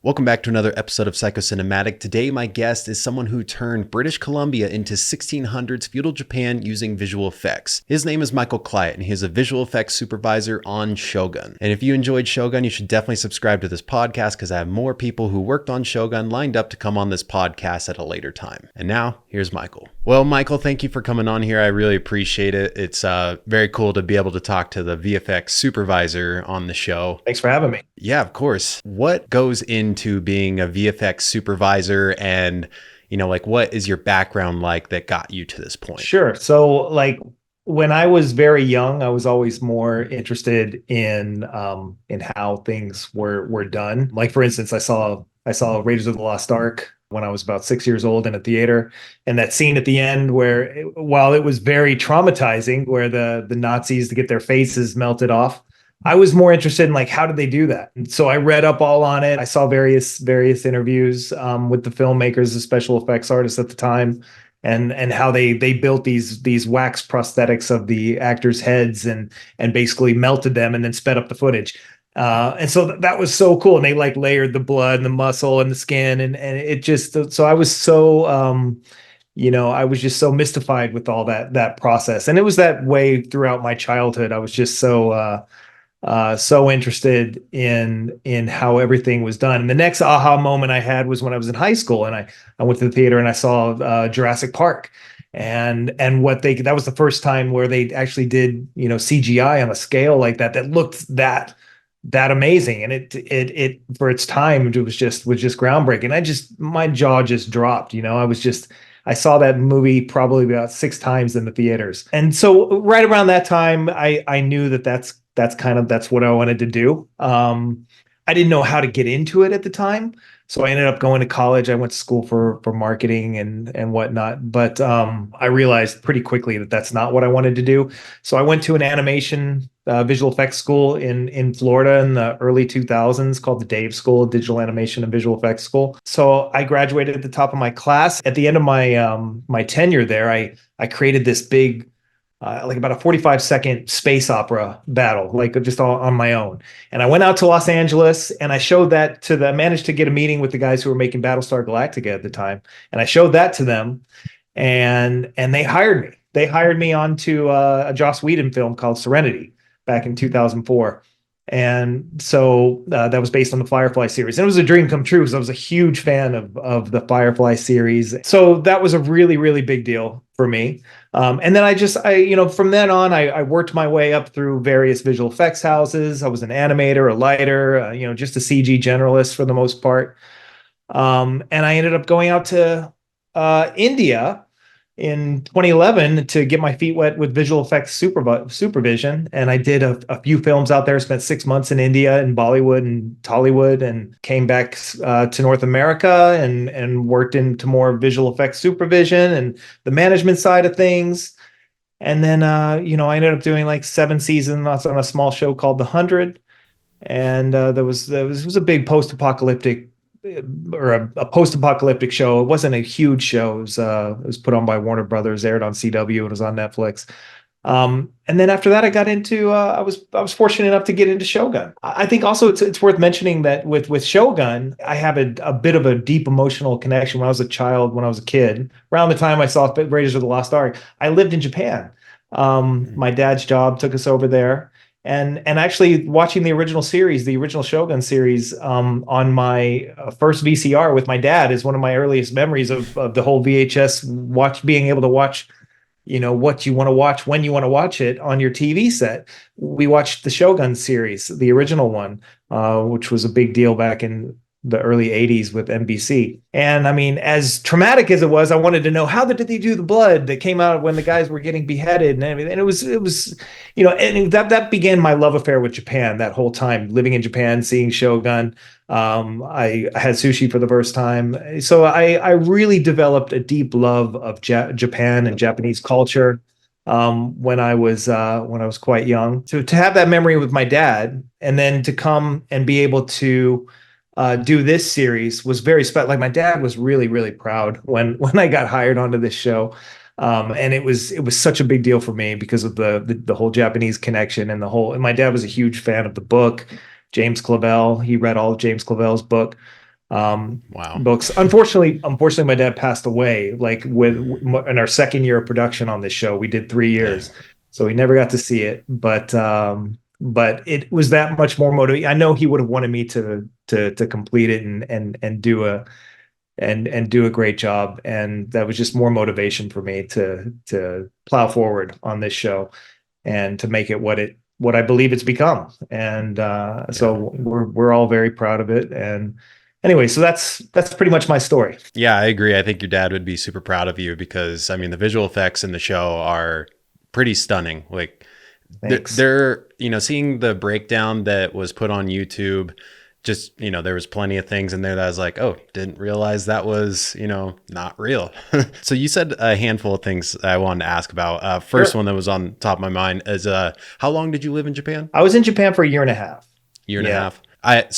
Welcome back to another episode of Psychocinematic. Today, my guest is someone who turned British Columbia into 1600s feudal Japan using visual effects. His name is Michael Cliett, and he is a visual effects supervisor on Shogun. And if you enjoyed Shogun, you should definitely subscribe to this podcast because I have more people who worked on Shogun lined up to come on this podcast at a later time. And now, here's Michael. Well, Michael, thank you for coming on here. I really appreciate it. It's very cool to be able to talk to the VFX supervisor on the show. Thanks for having me. Yeah, of course. What goes into being a VFX supervisor, and what is your background like that got you to this point? Sure. So when I was very young, I was always more interested in how things were done. Like, for instance, I saw Raiders of the Lost Ark when I was about 6 years old in a theater, and that scene at the end where, while it was very traumatizing, where the Nazis to get their faces melted off, I was more interested in how did they do that? And so I read up all on it. I saw various interviews with the filmmakers, the special effects artists at the time, and how they built these wax prosthetics of the actors' heads and basically melted them and then sped up the footage. And so that was so cool. And they layered the blood and the muscle and the skin, and it just, so I was so I was just so mystified with all that process. And it was that way throughout my childhood. I was just so interested in how everything was done. And the next aha moment I had was when I was in high school, and I went to the theater and I saw Jurassic Park, and that was the first time where they actually did CGI on a scale like that looked that amazing. And it for its time, it was just groundbreaking. My jaw just dropped. I saw that movie probably about 6 times in the theaters. And so right around that time, I knew that's what I wanted to do. I didn't know how to get into it at the time, so I ended up going to college. I went to school for marketing and whatnot, but I realized pretty quickly that that's not what I wanted to do. So I went to an animation visual effects school in Florida in the early 2000s called the Dave School, Digital Animation and Visual Effects School. So I graduated at the top of my class. At the end of my tenure there, I created this big about a 45-second space opera battle, just all on my own. And I went out to Los Angeles and I showed that to managed to get a meeting with the guys who were making Battlestar Galactica at the time. And I showed that to them, and they hired me. They hired me onto a Joss Whedon film called Serenity back in 2004. And so that was based on the Firefly series. And it was a dream come true because I was a huge fan of the Firefly series. So that was a really, really big deal for me. And then from then on, I worked my way up through various visual effects houses. I was an animator, a lighter, just a CG generalist for the most part. And I ended up going out to India in 2011 to get my feet wet with visual effects supervision. And I did a few films out there, spent 6 months in India and Bollywood and Tollywood, and came back to North America and worked into more visual effects supervision and the management side of things. And then, I ended up doing 7 seasons on a small show called The 100. And it was a big post-apocalyptic a post-apocalyptic show. It wasn't a huge show. It was put on by Warner Brothers, aired on CW. It was on Netflix. And then after that, I got into. I was fortunate enough to get into Shogun. I think also it's worth mentioning that with Shogun, I have a bit of a deep emotional connection. When I was a child, when I was a kid, around the time I saw Raiders of the Lost Ark, I lived in Japan. My dad's job took us over there. And actually watching the original Shogun series, on my first VCR with my dad is one of my earliest memories of the whole VHS being able to watch, what you want to watch when you want to watch it on your TV set. We watched the Shogun series, the original one, which was a big deal back in the early 80s with NBC. And I mean, as traumatic as it was, I wanted to know, how did they do the blood that came out when the guys were getting beheaded and everything. And it was, and that began my love affair with Japan. That whole time living in Japan, seeing Shogun, I had sushi for the first time. So I really developed a deep love of Japan and Japanese culture when I was quite young. To have that memory with my dad, and then to come and be able to do this series was very special. My dad was really, really proud when I got hired onto this show. And it was such a big deal for me because of the whole Japanese connection and my dad was a huge fan of the book, James Clavell. He read all of James Clavell's book. Wow. books. Unfortunately, my dad passed away. Like in our second year of production on this show, we did 3 years, Dang. so he never got to see it. But it was that much more motivating. I know he would have wanted me to complete it and do a great job, and that was just more motivation for me to plow forward on this show and to make it what I believe it's become. And Yeah. so we're all very proud of it. And anyway, so that's pretty much my story. Yeah, I agree. I think your dad would be super proud of you because I mean the visual effects in the show are pretty stunning. Like Thanks. they're, seeing the breakdown that was put on YouTube, just, there was plenty of things in there that I was like, oh, didn't realize that was, not real. So you said a handful of things I wanted to ask about. First Sure. one that was on top of my mind is how long did you live in Japan? I was in Japan for a year and a half. Year and a Yeah. half.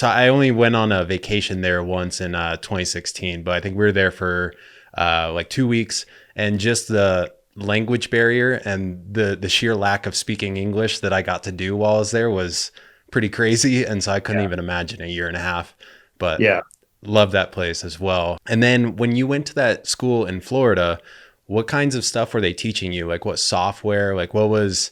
I only went on a vacation there once in 2016, but I think we were there for like 2 weeks, and just the language barrier and the sheer lack of speaking English that I got to do while I was there was pretty crazy. And so I couldn't Yeah. even imagine a year and a half, but Yeah. love that place as well. And then when you went to that school in Florida, what kinds of stuff were they teaching you? Like what software, like what was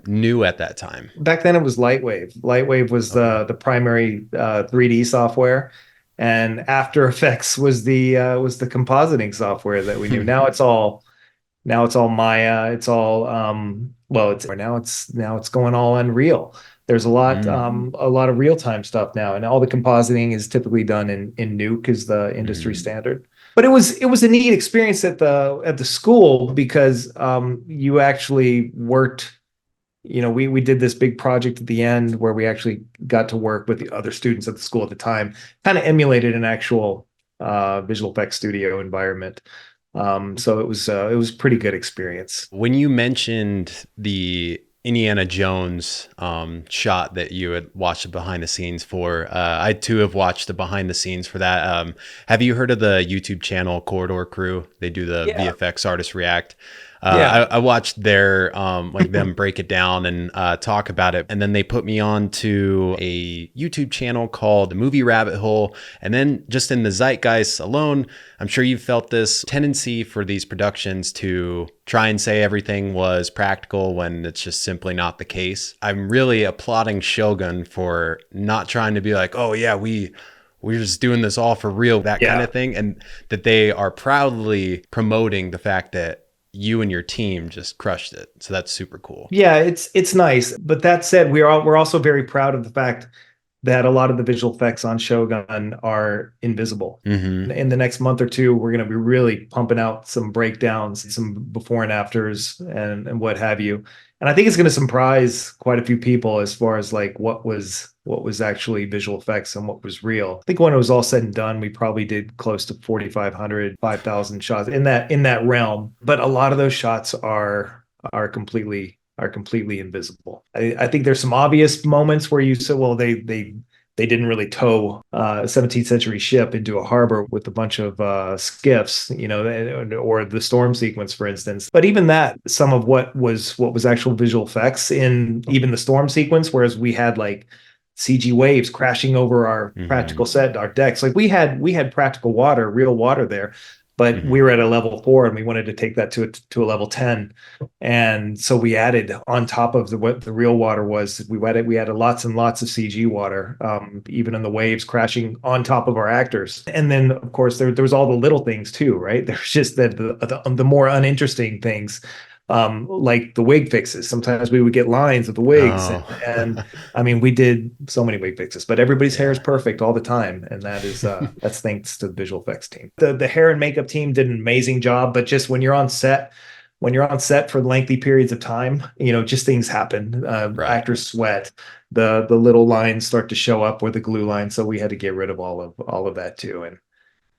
new at that time? Back then it was Lightwave. Lightwave was the primary 3D software, and After Effects was the compositing software that we knew. Now it's all Maya. It's all now it's going all Unreal. There's a lot of real time stuff now, and all the compositing is typically done in Nuke is the industry standard. But it was a neat experience at the school because you actually worked. We did this big project at the end where we actually got to work with the other students at the school at the time, kind of emulated an actual visual effects studio environment. So it was a pretty good experience. When you mentioned the Indiana Jones shot that you had watched the behind the scenes for, I too have watched the behind the scenes for that. Have you heard of the YouTube channel Corridor Crew? They do the VFX Artist React. I watched their like them break it down and talk about it, and then they put me on to a YouTube channel called The Movie Rabbit Hole. And then just in the zeitgeist alone, I'm sure you've felt this tendency for these productions to try and say everything was practical when it's just simply not the case. I'm really applauding Shogun for not trying to be like, oh yeah, we're just doing this all for real, that kind of thing, and that they are proudly promoting the fact that you and your team just crushed it. So that's super cool. Yeah, it's nice. But that said, we're also very proud of the fact that a lot of the visual effects on Shogun are invisible. Mm-hmm. In the next month or two, we're going to be really pumping out some breakdowns, some before and afters, and what have you. And I think it's going to surprise quite a few people as far as like what was actually visual effects and what was real. I think when it was all said and done, we probably did close to 4,500, 5,000 shots in that realm. But a lot of those shots are completely invisible. I think there's some obvious moments where you say, well, they didn't really tow a 17th century ship into a harbor with a bunch of skiffs, or the storm sequence, for instance. But even that, some of what was actual visual effects in even the storm sequence, whereas we had like CG waves crashing over our practical set, our decks. Like we had practical water, real water there. But we were at a level 4 and we wanted to take that to a level 10. And so we added on top of what the real water was, we added lots and lots of CG water, even in the waves crashing on top of our actors. And then of course there was all the little things too, right? There's just the more uninteresting things. Like the wig fixes. Sometimes we would get lines of the wigs, and I mean, we did so many wig fixes. But everybody's hair is perfect all the time, and that's thanks to the visual effects team. The hair and makeup team did an amazing job. But just when you're on set for lengthy periods of time, just things happen. Actors sweat. The little lines start to show up, or the glue line. So we had to get rid of all of that too,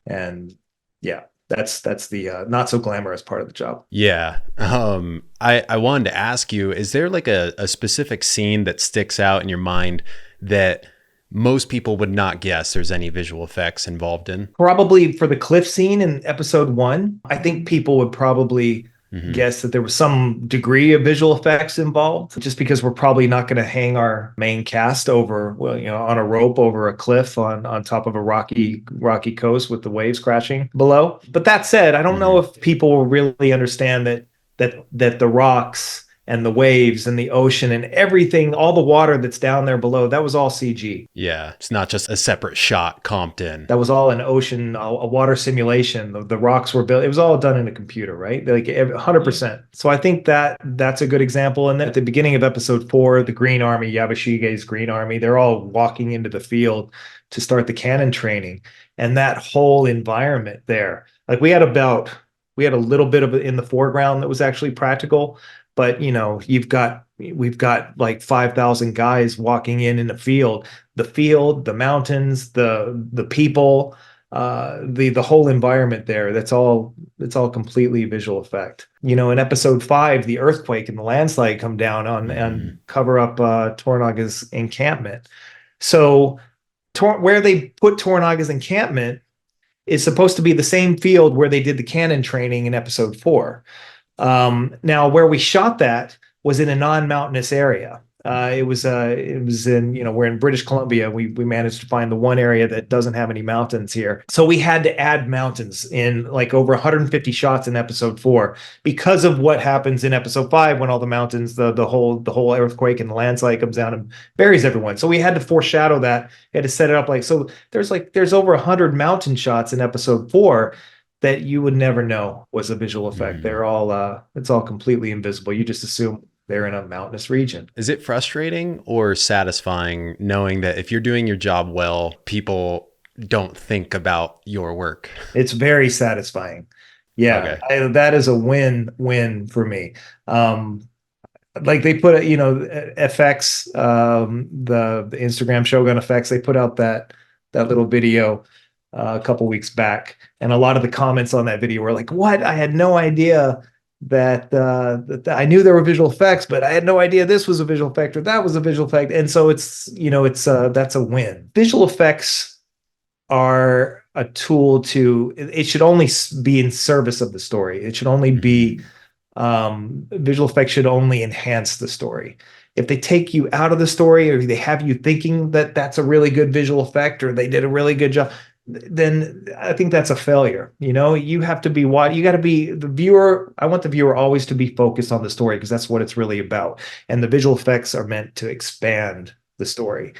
and yeah. That's the not so glamorous part of the job. Yeah. I wanted to ask you, is there like a specific scene that sticks out in your mind that most people would not guess there's any visual effects involved in? Probably for the cliff scene in episode 1, I think people would probably guess that there was some degree of visual effects involved, just because we're probably not going to hang our main cast over, well, on a rope over a cliff on top of a rocky coast with the waves crashing below. But that said, I don't know if people will really understand that the rocks and the waves and the ocean and everything, all the water that's down there below, that was all CG. Yeah, it's not just a separate shot comped in. That was all an ocean, a water simulation. The rocks were built. It was all done in a computer, right? Like 100%. So I think that's a good example. And then at the beginning of episode 4, the Green Army, Yabashige's Green Army, they're all walking into the field to start the cannon training. And that whole environment there, like we had a little bit of it in the foreground that was actually practical. But we've got like 5,000 guys walking in a field, the mountains, the people, the whole environment there. It's all completely visual effect. In episode 5, the earthquake and the landslide come down and cover up Toranaga's encampment. So where they put Toranaga's encampment is supposed to be the same field where they did the cannon training in episode 4. Now, where we shot that was in a non-mountainous area. It was in, we're in British Columbia. We managed to find the one area that doesn't have any mountains here. So we had to add mountains in like over 150 shots in episode 4 because of what happens in episode 5 when all the mountains, the whole earthquake and the landslide comes down and buries everyone. So we had to foreshadow that. We had to set it up so there's over 100 mountain shots in episode 4 that you would never know was a visual effect. They're all it's all completely invisible. You just assume they're in a mountainous region. Is it frustrating or satisfying knowing that if you're doing your job well, people don't think about your work? It's very satisfying. Yeah, okay. That is a win for me. Like they put FX, the Instagram Shogun FX, they put out that little video a couple weeks back, and a lot of the comments on that video were like, "What? I had no idea that I knew there were visual effects, but I had no idea this was a visual effect or that was a visual effect." And so it's that's a win. Visual effects are a tool it should only be in service of the story. It should only be visual effects should only enhance the story. If they take you out of the story or they have you thinking that that's a really good visual effect or they did a really good job, then I think that's a failure. You have to be you got to be the viewer. I want the viewer always to be focused on the story because that's what it's really about. And the visual effects are meant to expand the story.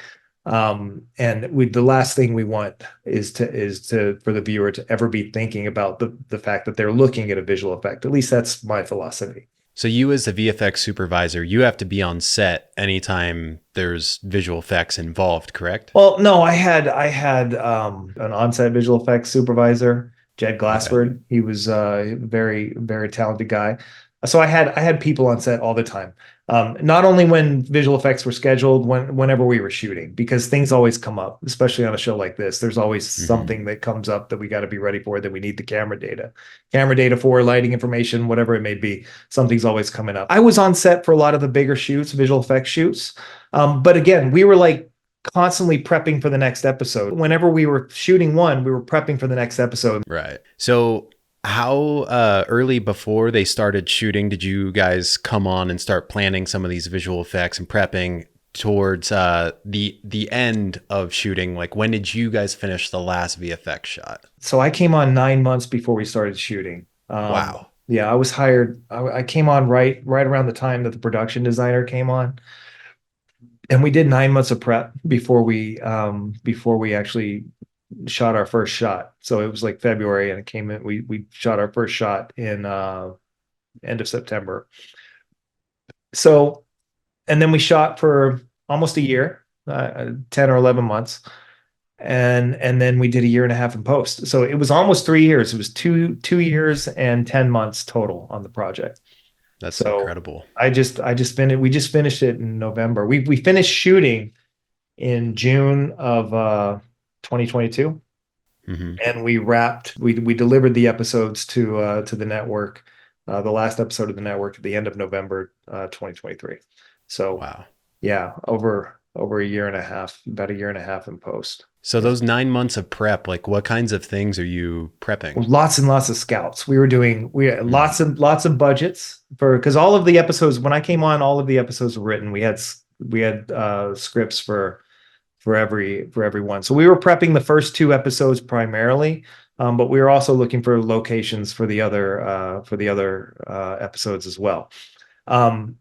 And the last thing we want is for the viewer to ever be thinking about the fact that they're looking at a visual effect. At least that's my philosophy. So you as the VFX supervisor, you have to be on set anytime there's visual effects involved, correct? Well, no, I had an on-set visual effects supervisor, Jed Glassford. Okay. He was a very, very talented guy. So I had people on set all the time. Not only when visual effects were scheduled, whenever we were shooting, because things always come up, especially on a show like this. There's always something that comes up that we got to be ready for, that we need the camera data for, lighting information, whatever it may be. Something's always coming up. I was on set for a lot of the bigger shoots, visual effects shoots. But again, we were like constantly prepping for the next episode. Whenever we were shooting one, we were prepping for the next episode. Right. So how early before they started shooting did you guys come on and start planning some of these visual effects and prepping towards the end of shooting? Like, when did you guys finish the last VFX shot? So I came on 9 months before we started shooting. Wow. Yeah, I was hired. I came on right around the time that the production designer came on, and we did 9 months of prep before we actually shot our first shot. So it was like February, and it came in. We shot our first shot in end of September. So, and then we shot for almost a year, 10 or 11 months, and then we did a year and a half in post. So it was almost 3 years. It was two years and 10 months total on the project. That's so incredible. We just finished it in November. We finished shooting in June of 2022. And we delivered the episodes to the network, the last episode of the network at the end of November 2023. So wow. Yeah, over a year and a half, about a year and a half in post. So those 9 months of prep, like what kinds of things are you prepping? Lots and lots of scouts. We had Mhm. lots of budgets for, because all of the episodes, when I came on, all of the episodes were written. We had scripts for everyone. So we were prepping the first two episodes primarily, but we were also looking for locations for the other episodes as well. Um,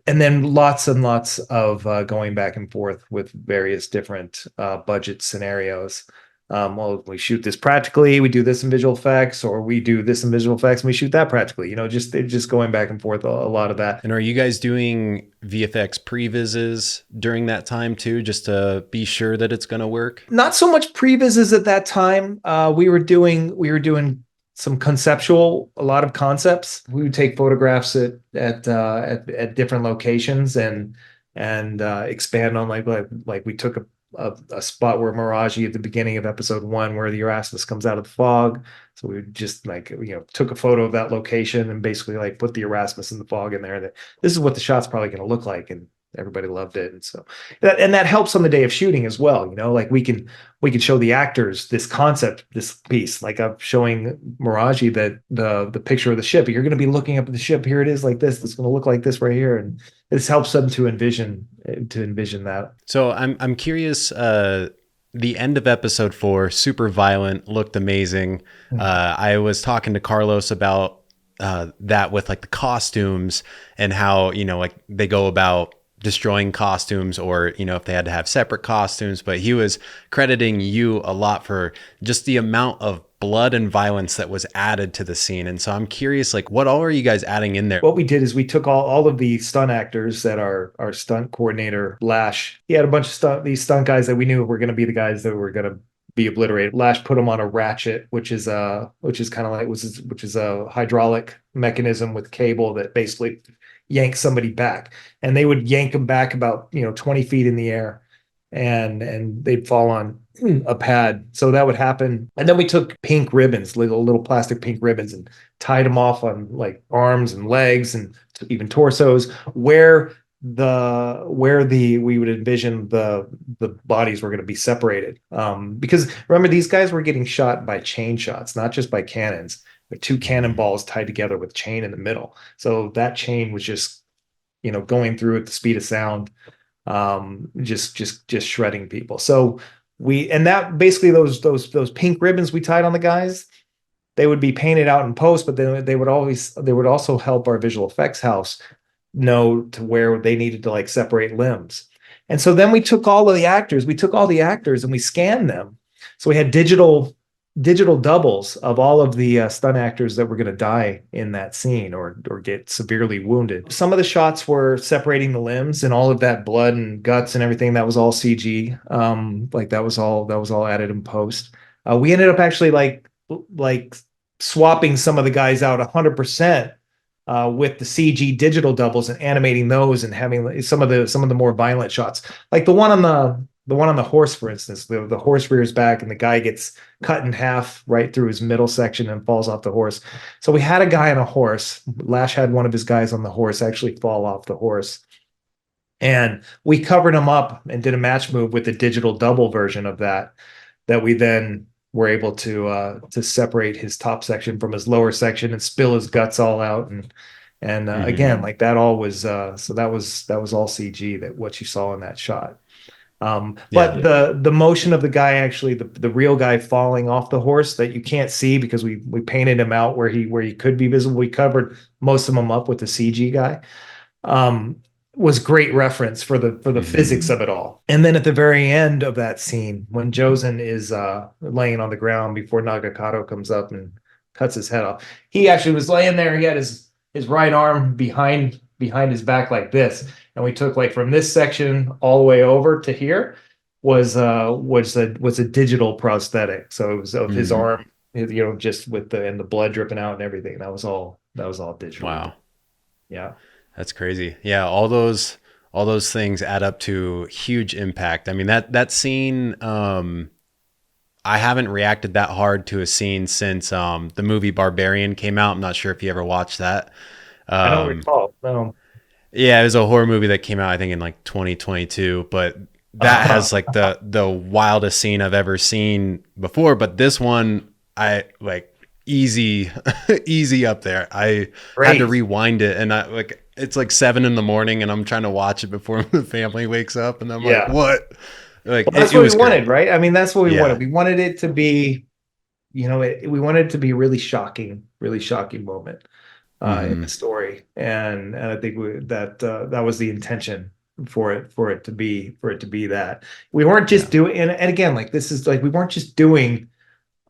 and then lots and lots of going back and forth with various different budget scenarios. Well, we shoot this practically, we do this in visual effects, or we do this in visual effects and we shoot that practically. Just going back and forth a lot of that. And are you guys doing VFX previses during that time too, just to be sure that it's going to work? Not so much previses at that time. We were doing some conceptual, a lot of concepts. We would take photographs at different locations and expand on like we took a spot where Miraji at the beginning of episode 1 where the Erasmus comes out of the fog. So we just took a photo of that location and basically like put the Erasmus in the fog in there. That this is what the shot's probably going to look like, and everybody loved it. And so that helps on the day of shooting as well. Like we can show the actors this concept, this piece. Like I'm showing Miraji that the picture of the ship. You're going to be looking up at the ship. Here it is, like this. It's going to look like this right here, and this helps them to envision that. So I'm curious. The end of episode 4, super violent, looked amazing. I was talking to Carlos about that with like the costumes and how like they go about destroying costumes, or if they had to have separate costumes. But he was crediting you a lot for just the amount of blood and violence that was added to the scene. And so I'm curious, like, what all are you guys adding in there? What we did is we took all of the stunt actors that our stunt coordinator, Lash, he had a bunch of these stunt guys that we knew were going to be the guys that were going to be obliterated. Lash put them on a ratchet, which is kind of like which is a hydraulic mechanism with cable that basically yanks somebody back, and they would yank them back about 20 feet in the air, and they'd fall on a pad. So that would happen. And then we took pink ribbons, little plastic pink ribbons, and tied them off on like arms and legs and even torsos where we would envision the bodies were going to be separated. Because remember, these guys were getting shot by chain shots, not just by cannons. They're two cannonballs tied together with chain in the middle. So that chain was just going through at the speed of sound, just shredding people. So that basically those pink ribbons we tied on the guys, they would be painted out in post, but then they would also help our visual effects house know to where they needed to like separate limbs. And so then we took all the actors and we scanned them. So we had digital doubles of all of the stunt actors that were going to die in that scene or get severely wounded. Some of the shots were separating the limbs, and all of that blood and guts and everything, that was all CG. Like that was all added in post. We ended up actually like swapping some of the guys out 100% with the CG digital doubles and animating those and having some of the more violent shots, like the one on the horse, for instance. The horse rears back and the guy gets cut in half right through his middle section and falls off the horse. So we had a guy on a horse. Lash had one of his guys on the horse actually fall off the horse. And we covered him up and did a match move with the digital double version of that we then were able to separate his top section from his lower section and spill his guts all out. And again, like that all was, so that was all CG, that what you saw in that shot. But the motion of the guy, actually the real guy falling off the horse that you can't see because we painted him out where he could be visible. We covered most of them up with the CG guy. Was great reference for the physics of it all. And then at the very end of that scene, when Jozen is laying on the ground before Nagakato comes up and cuts his head off, he actually was laying there. He had his right arm behind his back like this, and we took like from this section all the way over to here was a digital prosthetic. So it was of his arm, just with the blood dripping out and everything. That was all digital. Wow. Yeah. That's crazy. Yeah, all those things add up to huge impact. I mean, that scene, I haven't reacted that hard to a scene since the movie Barbarian came out. I'm not sure if you ever watched that. I don't recall. No. Yeah, it was a horror movie that came out, I think, in like 2022. But that has like the wildest scene I've ever seen before. But this one, I like easy, easy up there. I had to Great. rewind it, and I like it's like 7 in the morning, and I'm trying to watch it before the family wakes up, and I'm like, Yeah. what? Like Well, that's it what we was great. wanted, right? I mean, that's what we wanted. Yeah. We wanted it to be, we wanted it to be a really shocking moment in the Hmm. story, and I think that was the intention for it to be that we weren't just Yeah. doing, and again, like this is like we weren't just doing,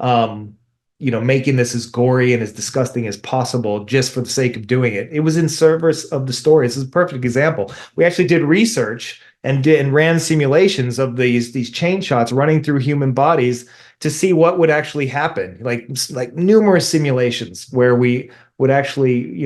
um, making this as gory and as disgusting as possible just for the sake of doing it. It was in service of the story. This is a perfect example. We actually did research and ran simulations of these chain shots running through human bodies to see what would actually happen. Like numerous simulations where we would actually,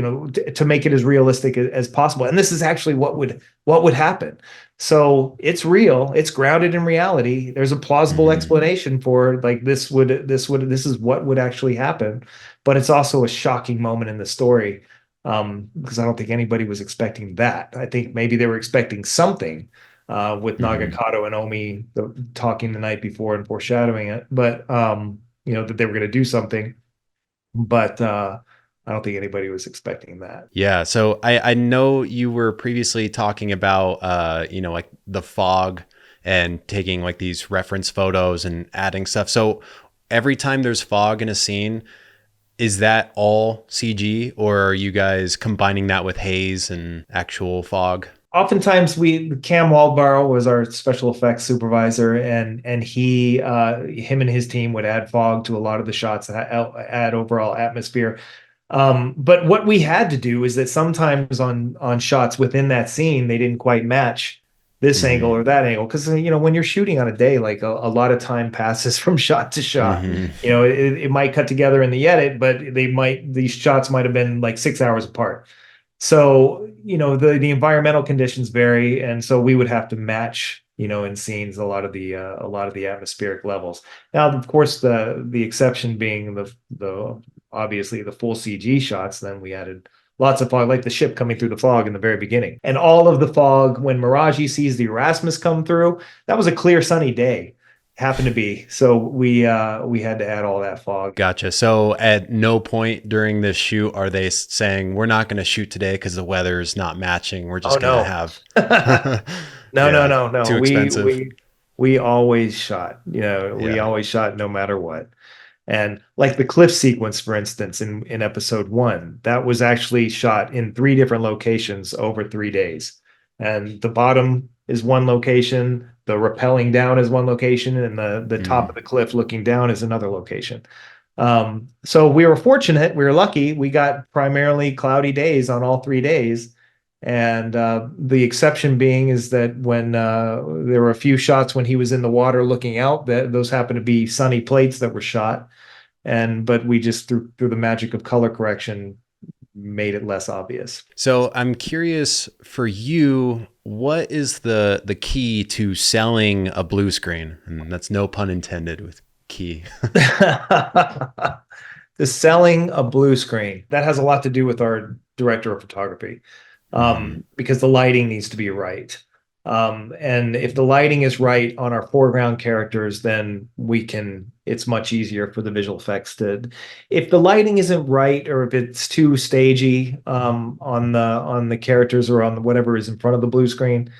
to make it as realistic as possible. And this is actually what would happen. So it's real. It's grounded in reality. There's a plausible Hmm. explanation for like this is what would actually happen, but it's also a shocking moment in the story, because I don't think anybody was expecting that. I think maybe they were expecting something, with Hmm. Nagakato and Omi talking the night before and foreshadowing it, but that they were going to do something, but I don't think anybody was expecting that. Yeah. So I know you were previously talking about like the fog and taking like these reference photos and adding stuff. So every time there's fog in a scene, is that all CG, or are you guys combining that with haze and actual fog? Oftentimes Cam Waldborough was our special effects supervisor, and him and his team would add fog to a lot of the shots that add overall atmosphere. But what we had to do is that sometimes on shots within that scene, they didn't quite match this angle Hmm. or that angle, because when you're shooting on a day, like a lot of time passes from shot to shot. Hmm. It might cut together in the edit, but these shots might have been like 6 hours apart. So, the environmental conditions vary, and so we would have to match, in scenes, a lot of the atmospheric levels. Now, of course, the exception being the obviously the full CG shots. Then we added lots of fog, like the ship coming through the fog in the very beginning, and all of the fog when Miraji sees the Erasmus come through. That was a clear, sunny day, happened to be. So we had to add all that fog. Gotcha. So at no point during this shoot are they saying we're not going to shoot today because the weather is not matching. We're Oh just going to no. have, No, no, yeah, no, no. too We expensive. we we always shot. We Yeah. always shot no matter what. And like the cliff sequence, for instance, in episode one, that was actually shot in three different locations over 3 days. And the bottom is one location, the rappelling down is one location, and the top of Hmm. the cliff looking down is another location. So we were fortunate, we were lucky. We got primarily cloudy days on all 3 days. And the exception being is that when there were a few shots when he was in the water looking out, that those happened to be sunny plates that were shot. But we just through the magic of color correction made it less obvious. So I'm curious for you, what is the key to selling a blue screen? And that's no pun intended with key. The selling a blue screen, that has a lot to do with our director of photography, Hmm. because the lighting needs to be right. And if the lighting is right on our foreground characters, then it's much easier for the visual effects to, if the lighting isn't right, or if it's too stagey, on the characters or on whatever is in front of the blue screen,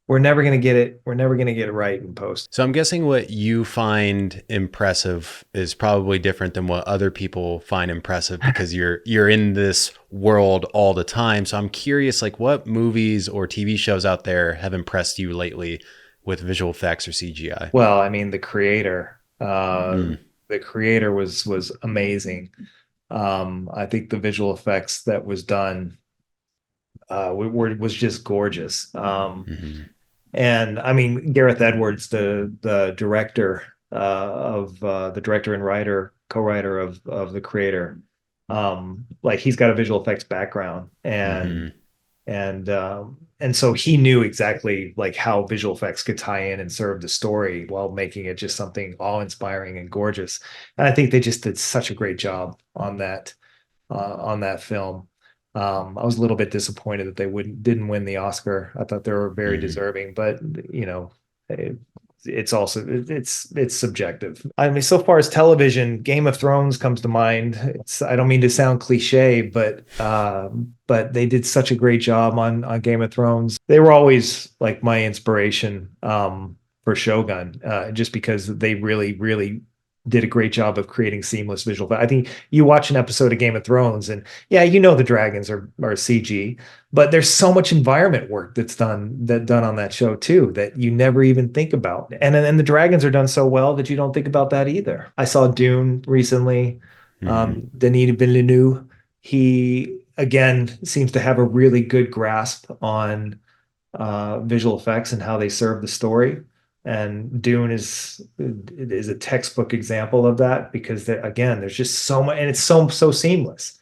we're never going to get it right in post. So I'm guessing what you find impressive is probably different than what other people find impressive because you're in this world all the time. So I'm curious, like what movies or TV shows out there have impressed you lately with visual effects or CGI? Well, I mean, Mm. the creator was amazing. I think the visual effects that was done, was just gorgeous. Hmm. And I mean, Gareth Edwards, the director, the director and writer, co-writer of the creator, like he's got a visual effects background, Hmm. and so he knew exactly like how visual effects could tie in and serve the story while making it just something awe-inspiring and gorgeous. And I think they just did such a great job on that film. I was a little bit disappointed that they didn't win the Oscar. I thought they were very Hmm. deserving, but you know, it's also it's subjective. I mean, so far as television, Game of Thrones comes to mind. I don't mean to sound cliche, but they did such a great job on Game of Thrones. They were always like my inspiration for Shogun, just because they really did a great job of creating seamless visual. But I think you watch an episode of Game of Thrones, and yeah, the dragons are CG, but there's so much environment work that's done on that show too that you never even think about. And the dragons are done so well that you don't think about that either. I saw Dune recently. Mhm. Denis Villeneuve, he again seems to have a really good grasp on visual effects and how they serve the story. And Dune is a textbook example of that because again, there's just so much, and it's so seamless.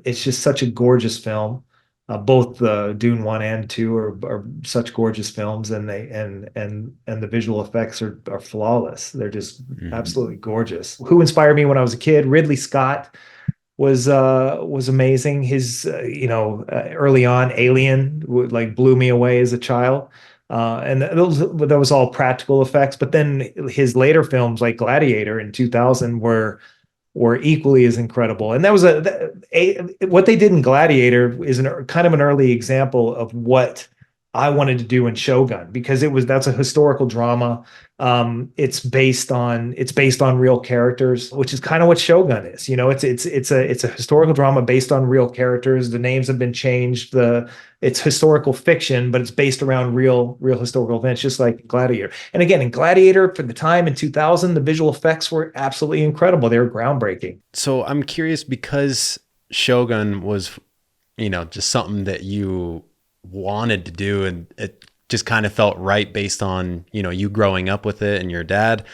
It's just such a gorgeous film. Both Dune 1 and 2 are such gorgeous films, and the visual effects are flawless. They're just Mhm. absolutely gorgeous. Who inspired me when I was a kid? Ridley Scott was amazing. His early on Alien like blew me away as a child. And that was all practical effects. But then his later films like Gladiator in 2000 were equally as incredible. And that was what they did in Gladiator is kind of an early example of what I wanted to do in Shogun, because that's a historical drama. It's based on real characters, which is kind of what Shogun is. It's a historical drama based on real characters. The names have been changed. It's historical fiction, but it's based around real historical events, just like Gladiator. And again, in Gladiator, for the time in 2000, the visual effects were absolutely incredible. They were groundbreaking. So I'm curious because Shogun was, just something that you wanted to do and it just kind of felt right based on, you growing up with it and your dad.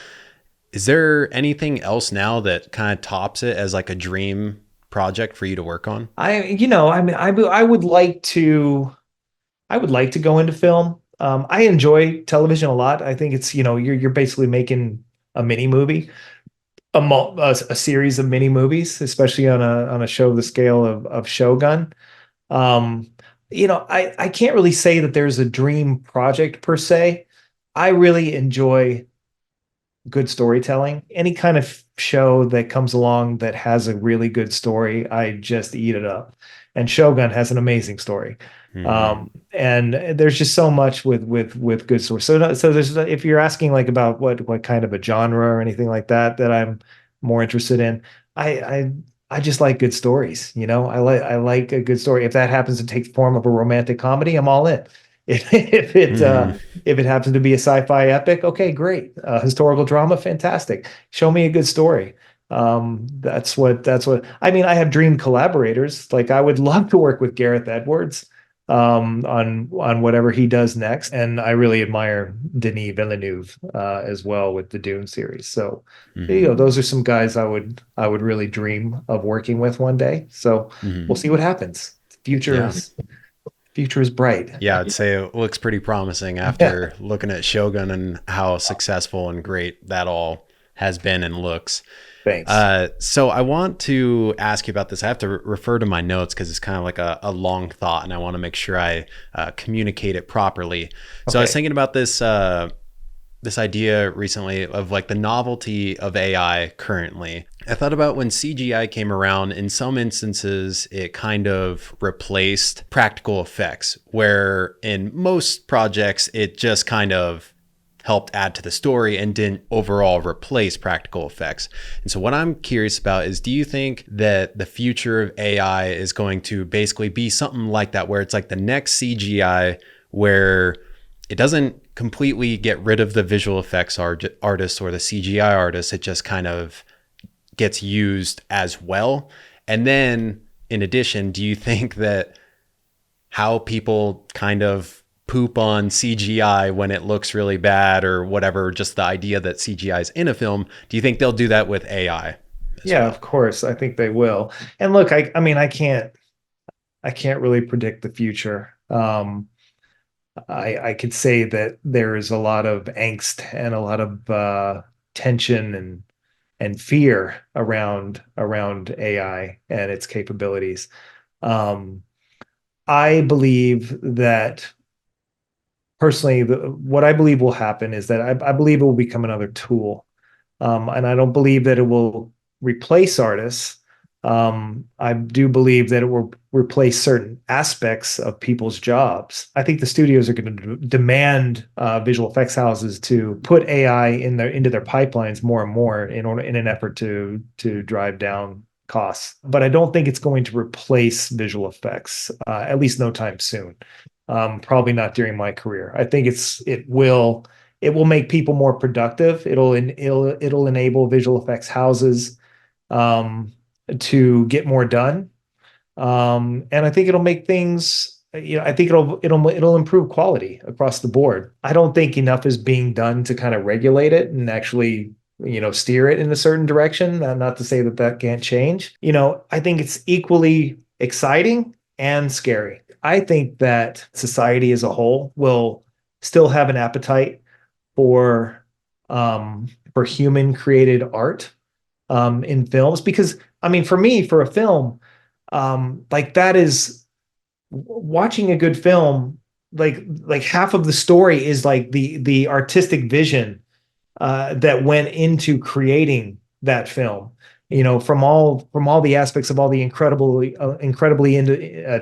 Is there anything else now that kind of tops it as like a dream project for you to work on? I mean, I would like to go into film. I enjoy television a lot. I think it's, you're basically making a mini movie, a series of mini movies, especially on a show the scale of Shogun. Um, I can't really say that there's a dream project per se. I really enjoy good storytelling. Any kind of show that comes along that has a really good story, I just eat it up. And Shogun has an amazing story. Hmm. And there's just so much with good stories. So there's, if you're asking like about what kind of a genre or anything like that I'm more interested in, I I I just like good stories. I like a good story. If that happens to take the form of a romantic comedy, I'm all in. If it Hmm. if it happens to be a sci-fi epic, okay, great. Historical drama, fantastic. Show me a good story. That's what I mean. I have dream collaborators. Like I would love to work with Gareth Edwards on whatever he does next. And I really admire Denis Villeneuve as well with the Dune series. So Hmm. those are some guys I would really dream of working with one day. So Hmm. we'll see what happens. Future Yeah. is future is bright. Yeah, I'd say it looks pretty promising Yeah. after looking at Shogun and how successful and great that all has been and looks. Thanks. So I want to ask you about this. I have to refer to my notes because it's kind of like a long thought, and I want to make sure I communicate it properly. So I was Okay. thinking about this idea recently of like the novelty of AI currently. I thought about when CGI came around, in some instances, it kind of replaced practical effects, where in most projects, it just kind of helped add to the story and didn't overall replace practical effects. And so what I'm curious about is, do you think that the future of AI is going to basically be something like that, where it's like the next CGI, where it doesn't completely get rid of the visual effects artists or the CGI artists, it just kind of gets used as well? And then in addition, do you think that how people kind of poop on CGI when it looks really bad or whatever, just the idea that CGI is in a film, do you think they'll do that with AI as Yeah, well? of course. I think they will. And look, I mean, I can't really predict the future. I could say that there is a lot of angst and a lot of tension and fear around AI and its capabilities. Um, I believe that personally, what I believe will happen is that I believe it will become another tool. And I don't believe that it will replace artists. I do believe that it will replace certain aspects of people's jobs. I think the studios are going to demand visual effects houses to put AI into their pipelines more and more in an effort to drive down costs. But I don't think it's going to replace visual effects, at least no time soon. Probably not during my career. I think it will make people more productive. It'll enable visual effects houses to get more done. And I think it'll make things, I think it'll improve quality across the board. I don't think enough is being done to kind of regulate it and actually, steer it in a certain direction. Not to say that that can't change. I think it's equally exciting and scary. I think that society as a whole will still have an appetite for human created art in films, because I mean, for me, for a film, like that is watching a good film. Like half of the story is like the artistic vision that went into creating that film. From all the aspects of all the incredibly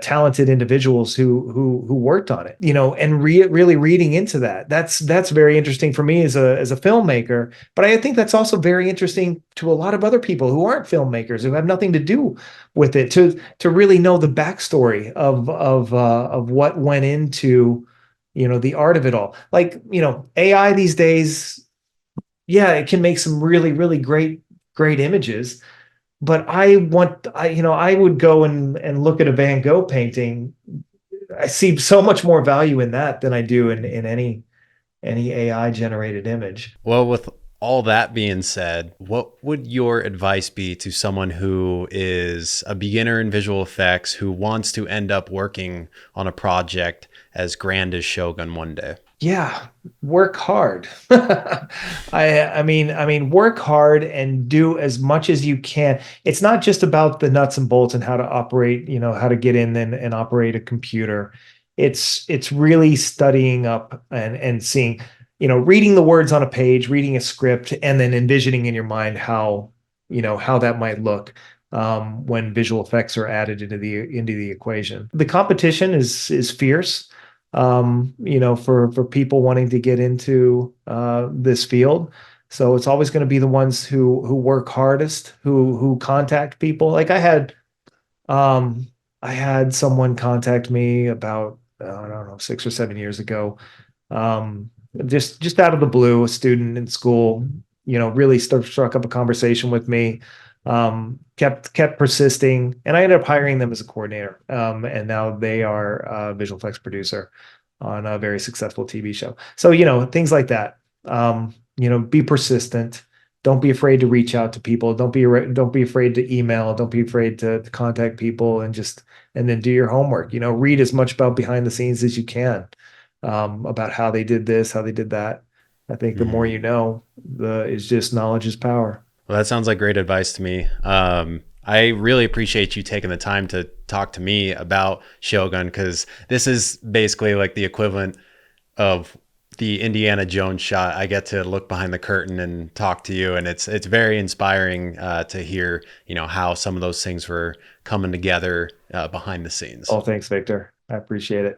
talented individuals who worked on it. And really reading into that. That's very interesting for me as a filmmaker. But I think that's also very interesting to a lot of other people who aren't filmmakers, who have nothing to do with it, to really know the backstory of what went into the art of it all. Like AI these days, yeah, it can make some really, really great images, but I would go and look at a Van Gogh painting. I see so much more value in that than I do in any AI generated image. Well, with all that being said, what would your advice be to someone who is a beginner in visual effects who wants to end up working on a project as grand as Shogun one day? Yeah, work hard. I mean, work hard and do as much as you can. It's not just about the nuts and bolts and how to operate, how to get in and operate a computer. It's really studying up and seeing, reading the words on a page, reading a script, and then envisioning in your mind how that might look when visual effects are added into the equation. The competition is fierce, for people wanting to get into this field. So it's always going to be the ones who work hardest, who contact people. Like I had someone contact me about, I don't know, 6 or 7 years ago. Just out of the blue, a student in school, really struck up a conversation with me. Kept persisting, and I ended up hiring them as a coordinator. And now they are a visual effects producer on a very successful TV show. So, things like that. Be persistent. Don't be afraid to reach out to people. Don't be afraid to email. Don't be afraid to contact people, and then do your homework. Read as much about behind the scenes as you can, about how they did this, how they did that. I think the more you know, is just knowledge is power. Well, that sounds like great advice to me. I really appreciate you taking the time to talk to me about Shogun, because this is basically like the equivalent of the Indiana Jones shot. I get to look behind the curtain and talk to you, and it's very inspiring to hear how some of those things were coming together behind the scenes. Oh, thanks, Victor. I appreciate it.